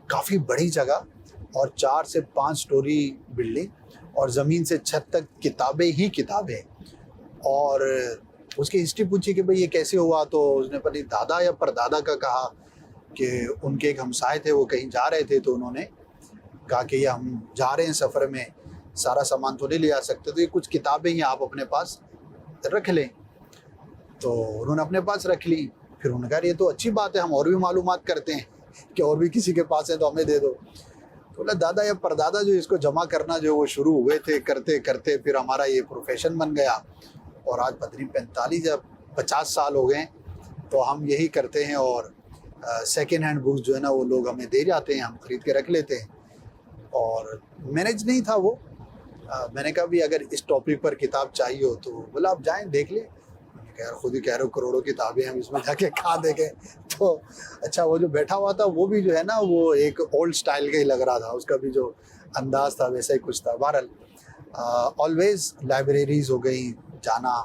کافی بڑی جگہ اور 4 سے 5 اسٹوری بلڈنگ اور زمین سے چھت تک کتابیں ہی کتابیں۔ اور اس کی ہسٹری پوچھی کہ بھئی یہ کیسے ہوا، تو اس نے اپنی دادا یا پردادا کا کہا کہ ان کے ایک ہمسائے تھے، وہ کہیں جا رہے تھے تو انہوں نے کہا کہ یہ ہم جا رہے ہیں سفر میں، سارا سامان تو نہیں لے آ سکتے، تو یہ کچھ کتابیں ہی آپ اپنے پاس رکھ لیں۔ تو انہوں نے اپنے پاس رکھ لی، پھر انہوں نے کہا یہ تو اچھی بات ہے، ہم اور بھی معلومات کرتے ہیں کہ اور بھی کسی کے پاس ہے تو ہمیں دے دو۔ تو بولا دادا یا پردادا جو اس کو جمع کرنا جو وہ شروع ہوئے تھے، کرتے کرتے پھر ہمارا یہ پروفیشن بن گیا، اور آج 45 یا 50 سال ہو گئے تو ہم یہی کرتے ہیں، اور سیکنڈ ہینڈ بکس جو ہے نا وہ لوگ ہمیں دے جاتے ہیں، ہم خرید کے رکھ لیتے ہیں۔ اور مینیج نہیں تھا وہ، میں نے کہا بھی اگر اس ٹاپک پر کتاب چاہیے ہو تو بولا آپ جائیں دیکھ لیں۔ میں نے کہا یار خود ہی کہہ رہے ہو کروڑوں کتابیں ہم اس میں جا کے کہاں دیکھیں۔ تو اچھا وہ جو بیٹھا ہوا تھا وہ بھی جو ہے نا وہ ایک اولڈ سٹائل کا ہی لگ رہا تھا، اس کا بھی جو انداز تھا ویسا ہی کچھ تھا۔ بہرحال آلویز لائبریریز ہو گئی، جانا،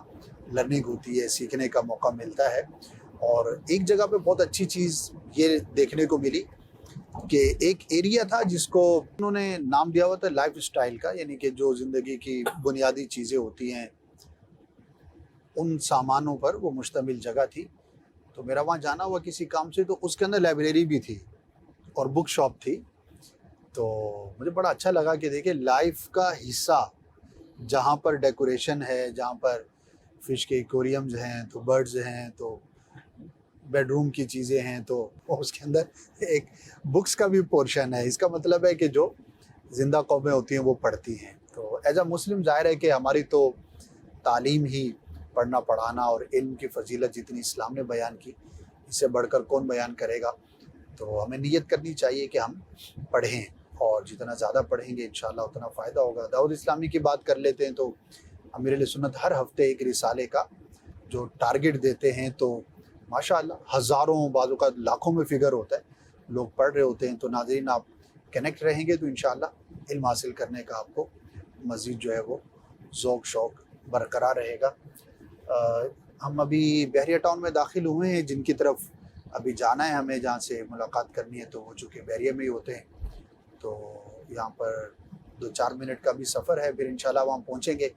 لرننگ ہوتی ہے، سیکھنے کا موقع ملتا ہے۔ اور ایک جگہ پہ بہت اچھی چیز یہ دیکھنے کو ملی کہ ایک ایریا تھا جس کو انہوں نے نام دیا ہوا تھا لائف سٹائل کا، یعنی کہ جو زندگی کی بنیادی چیزیں ہوتی ہیں ان سامانوں پر وہ مشتمل جگہ تھی۔ تو میرا وہاں جانا ہوا کسی کام سے، تو اس کے اندر لائبریری بھی تھی اور بک شاپ تھی۔ تو مجھے بڑا اچھا لگا کہ دیکھیں لائف کا حصہ جہاں پر ڈیکوریشن ہے، جہاں پر فش کے ایکویریمز ہیں، تو برڈز ہیں، تو بیڈ روم کی چیزیں ہیں، تو اس کے اندر ایک بکس کا بھی پورشن ہے۔ اس کا مطلب ہے کہ جو زندہ قومیں ہوتی ہیں وہ پڑھتی ہیں۔ تو ایز اے مسلم ظاہر ہے کہ ہماری تو تعلیم ہی، پڑھنا پڑھانا اور علم کی فضیلت جتنی اسلام نے بیان کی، اس سے بڑھ کر کون بیان کرے گا۔ تو ہمیں نیت کرنی چاہیے کہ ہم پڑھیں، اور جتنا زیادہ پڑھیں گے انشاءاللہ اتنا فائدہ ہوگا۔ دعوت اسلامی کی بات کر لیتے ہیں تو امیر اہل سنت ہر ہفتے ایک رسالے کا جو ٹارگٹ دیتے ہیں، تو ماشاءاللہ ہزاروں، بعضوں کا لاکھوں میں فگر ہوتا ہے، لوگ پڑھ رہے ہوتے ہیں۔ تو ناظرین آپ کنیکٹ رہیں گے تو انشاءاللہ علم حاصل کرنے کا آپ کو مزید جو ہے وہ ذوق شوق برقرار رہے گا۔ ہم ابھی بحریہ ٹاؤن میں داخل ہوئے ہیں، جن کی طرف ابھی جانا ہے ہمیں، جہاں سے ملاقات کرنی ہے، تو وہ چونکہ بحریہ میں ہی ہوتے ہیں، تو یہاں پر 2-4 منٹ کا بھی سفر ہے، پھر انشاءاللہ وہاں پہنچیں گے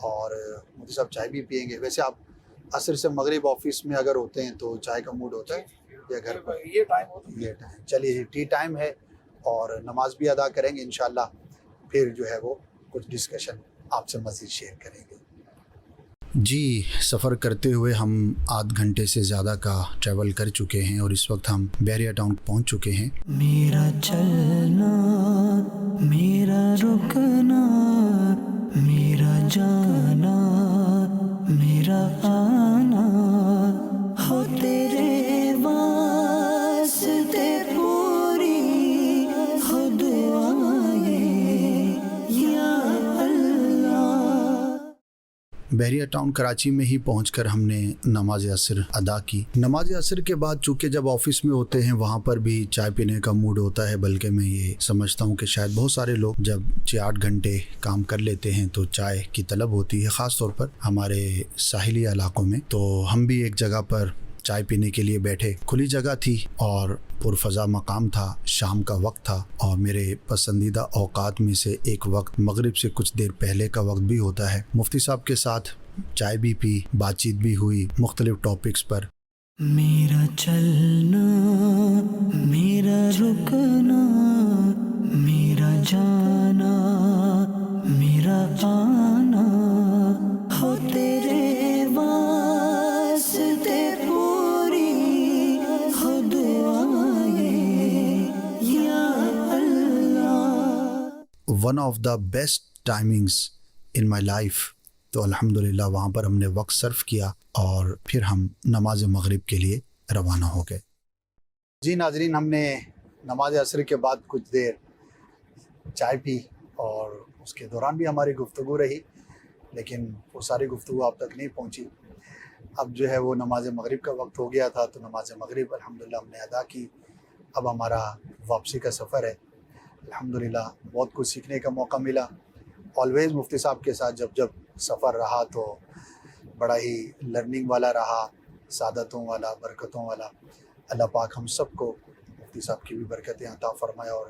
اور مفتی صاحب چائے بھی پئیں گے۔ ویسے آپ عصر سے مغرب آفس میں اگر ہوتے ہیں تو چائے کا موڈ ہوتا ہے یا گھر پر؟ یہ ٹائم ہوتا ہے۔ یہ ٹائم، چلیے ٹی ٹائم ہے اور نماز بھی ادا کریں گے انشاءاللہ، پھر جو ہے وہ کچھ ڈسکشن آپ سے مزید شیئر کریں گے۔ جی، سفر کرتے ہوئے ہم آدھ گھنٹے سے زیادہ کا ٹریول کر چکے ہیں اور اس وقت ہم بحریہ ٹاؤن پہنچ چکے ہیں۔ میرا چلنا، میرا رکنا، میرا جانا، میرا آنا، ہو تیرے واسطے پوری ہو دعائیں یا اللہ۔ بحریہ ٹاؤن کراچی میں ہی پہنچ کر ہم نے نماز عصر ادا کی۔ نماز عصر کے بعد چونکہ جب آفس میں ہوتے ہیں وہاں پر بھی چائے پینے کا موڈ ہوتا ہے، بلکہ میں یہ سمجھتا ہوں کہ شاید بہت سارے لوگ جب 6-8 گھنٹے کام کر لیتے ہیں تو چائے کی طلب ہوتی ہے، خاص طور پر ہمارے ساحلی علاقوں میں۔ تو ہم بھی ایک جگہ پر چائے پینے کے لیے بیٹھے، کھلی جگہ تھی اور پرفضا مقام تھا، شام کا وقت تھا، اور میرے پسندیدہ اوقات میں سے ایک وقت مغرب سے کچھ دیر پہلے کا وقت بھی ہوتا ہے۔ مفتی صاحب کے ساتھ چائے بھی پی، بات چیت بھی ہوئی مختلف ٹاپکس پر۔ میرا چلنا، میرا رکنا، میرا جانا، میرا آنا، ہو تیرے واسطے پوری ہو دعائیں یا اللہ۔ One of the best timings in my life, تو الحمدللہ وہاں پر ہم نے وقت صرف کیا اور پھر ہم نماز مغرب کے لیے روانہ ہو گئے۔ جی ناظرین، ہم نے نماز عصر کے بعد کچھ دیر چائے پی اور اس کے دوران بھی ہماری گفتگو رہی، لیکن وہ ساری گفتگو آپ تک نہیں پہنچی۔ اب جو ہے وہ نماز مغرب کا وقت ہو گیا تھا، تو نماز مغرب الحمدللہ ہم نے ادا کی۔ اب ہمارا واپسی کا سفر ہے۔ الحمدللہ بہت کچھ سیکھنے کا موقع ملا۔ آلویز مفتی صاحب کے ساتھ جب سفر رہا تو بڑا ہی لرننگ والا رہا، سعادتوں والا، برکتوں والا۔ اللہ پاک ہم سب کو مفتی صاحب کی بھی برکتیں عطا فرمائے، اور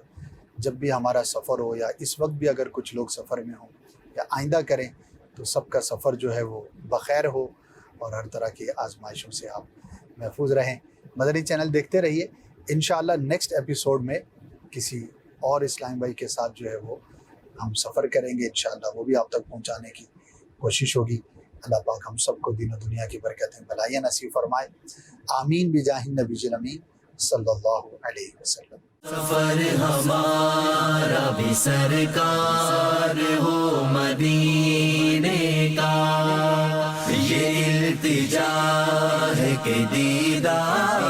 جب بھی ہمارا سفر ہو یا اس وقت بھی اگر کچھ لوگ سفر میں ہوں یا آئندہ کریں تو سب کا سفر جو ہے وہ بخیر ہو اور ہر طرح کی آزمائشوں سے آپ محفوظ رہیں۔ مدنی چینل دیکھتے رہیے، انشاءاللہ نیکسٹ ایپیسوڈ میں کسی اور اسلام بھائی کے ساتھ جو ہے وہ ہم سفر کریں گے، انشاءاللہ وہ بھی آپ تک پہنچانے کی کوشش ہوگی۔ اللہ پاک ہم سب کو دین و دنیا کی برکتیں بلائیاں نصیب فرمائے، آمین بجاہ النبی الامین صلی اللہ علیہ وسلم۔ سفر ہمارا بھی سرکار ہو مدینے کا، یہ التجا ہے کہ دیدار